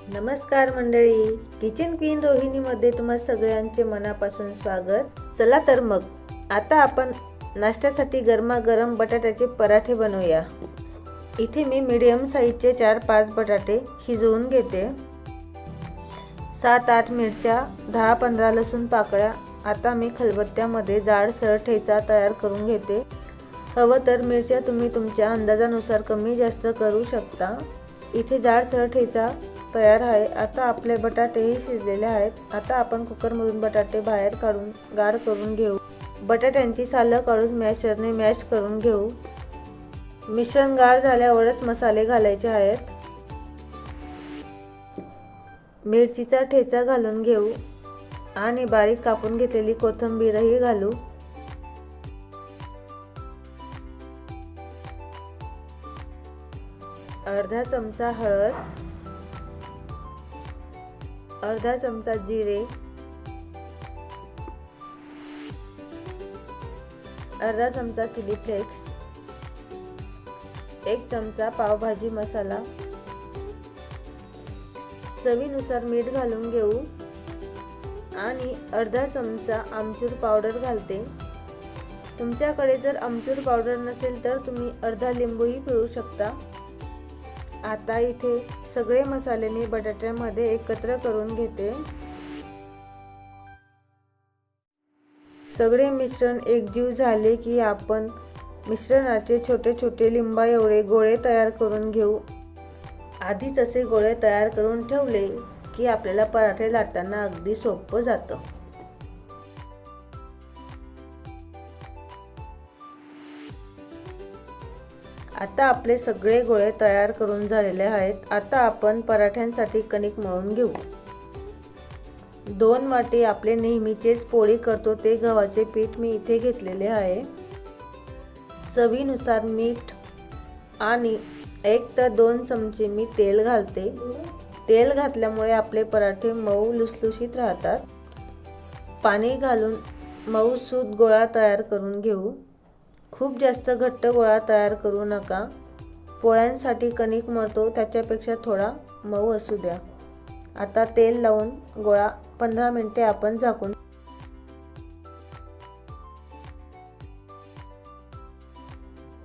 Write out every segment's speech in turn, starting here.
नमस्कार मंडळी, kitchen queen रोहिणीमध्ये तुम्हा सगळ्यांचे मनापासून स्वागत। चला तर मग आता आपण नाश्त्यासाठी गरमागरम बटाट्याचे पराठे बनवूया। इथे मी मीडियम साईजचे 4-5 बटाटे शिजवून घेते। 7-8 मिरच्या, 10-15 लसूण पाकळ्या। आता मी खलबत्त्यामध्ये जाडसर ठेचा तयार करून घेते। हवं तर मिरच्या तुम्ही तुमच्या अंदाजानुसार कमी जास्त करू शकता। इथे जाडसर ठेचा तयार आहे। आता आपले बटाटेही शिजलेले आहेत। आता आपण कुकरमधून बटाटे बाहेर काढून गार करून घेऊ। बटाट्यांची सालं काढून मॅशरने मॅश करून घेऊ। मिश्रण गार झाल्यावरच मसाले घालायचे आहेत। मिरचीचा ठेचा घालून घेऊ आणि बारीक कापून घेतलेली कोथिंबीरही घालू। अर्धा चमचा हळद, अर्धा चमचा जिरे, अर्धा चमचा चिली फ्लेक्स, 1 चमचा पावभाजी मसाला, चवीनुसार मीठ घालून घेऊ आणि अर्धा चमचा आमचूर पावडर घालते। तुमच्याकडे जर आमचूर पावडर नसेल तर तुम्ही अर्धा लिंबूही पिळू शकता। आता इथे सगळे मसाले मी बटाट्यामध्ये एकत्र करून घेते। सगळे मिश्रण एकजीव झाले की आपण मिश्रणाचे छोटे छोटे लिंबा एवढे गोळे तयार करून घेऊ। आधीच असे गोळे तयार करून ठेवले की आपल्याला पराठे लाटताना अगदी सोपं जातं। आता आपले सगळे गोळे तयार करून झालेले आहेत। आता आपण पराठ्यांसाठी कणिक मळून घेऊ। 2 वाटी आपले नेहमीचेच पोळी करतो ते गव्हाचे पीठ मी इथे घेतलेले आहे। चवीनुसार मीठ आणि 1 ते 2 चमचे मी तेल घालते। तेल घातल्यामुळे आपले पराठे मऊ लुसलुशीत राहतात। पाणी घालून मऊसूत गोळा तयार करून घेऊ। खूप जास्त घट्ट गोळा तयार करू नका। पोळ्यांसाठी कणिक मळतो त्याच्यापेक्षा थोडा मऊ असू द्या। आता तेल लावून गोळा 15 मिनिटे आपण झाकून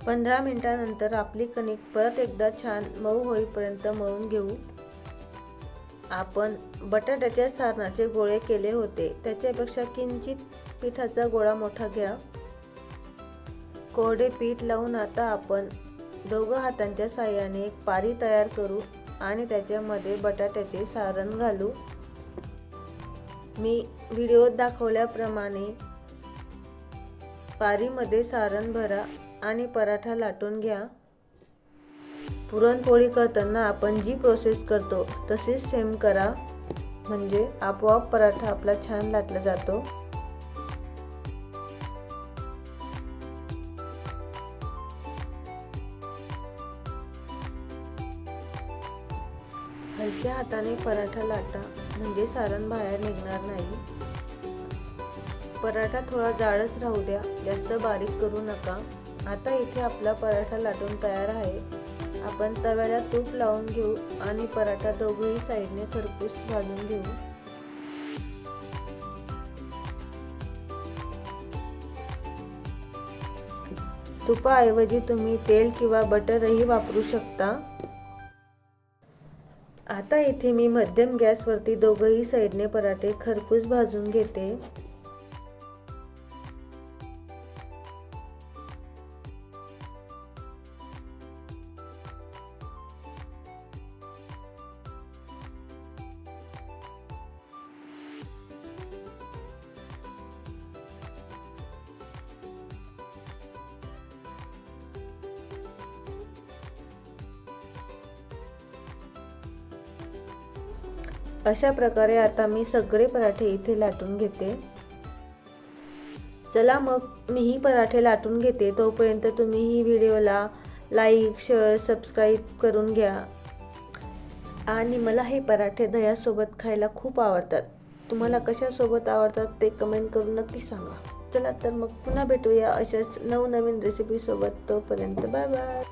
15 मिनिटांनंतर आपली कणिक परत एकदा छान मऊ होईपर्यंत मळून घेऊ। आपण बटाट्याच्या सारणाचे गोळे केले होते त्याच्यापेक्षा किंचित पिठाचा गोळा मोठा घ्या। कोरडे पीठ लावून आता आपण दोघं हातांच्या साहाय्याने एक पारी तयार करू आणि त्याच्यामध्ये बटाट्याचे सारण घालू। मी व्हिडिओत दाखवल्याप्रमाणे पारीमध्ये सारण भरा आणि पराठा लाटून घ्या। पुरणपोळी करताना आपण जी प्रोसेस करतो तशीच सेम करा, म्हणजे आपोआप पराठा आपला छान लाटला जातो। हलक्या हाताने पराठा लाटा, म्हणजे सारण बाहेर निघणार नाही। पराठा थोडा जाडच राहू द्या, जास्त बारीक करू नका। आता इथे आपला पराठा लाटून तयार आहे। आपण तव्याला तूप लावून घेऊ आणि पराठा दोघही साईडने खरपूस भाजून घेऊ। तुपाऐवजी तुम्ही तेल किंवा बटरही वापरू शकता। आता इथे मी मध्यम गॅसवरती दोघही साईडने पराठे खरपूस भाजून घेते। अशा प्रकारे आता मी सगळे पराठे इथे लाटून घेते। चला मग मीही पराठे लाटून घेते। तोपर्यंत तुम्ही ही व्हिडिओला लाईक, शेअर, सबस्क्राईब करून घ्या। आणि मला हे पराठे दह्यासोबत खायला खूप आवडतात। तुम्हाला कशासोबत आवडतात ते कमेंट करून नक्की सांगा। चला तर मग पुन्हा भेटूया अशाच नवनवीन रेसिपी सोबत। तोपर्यंत बाय बाय।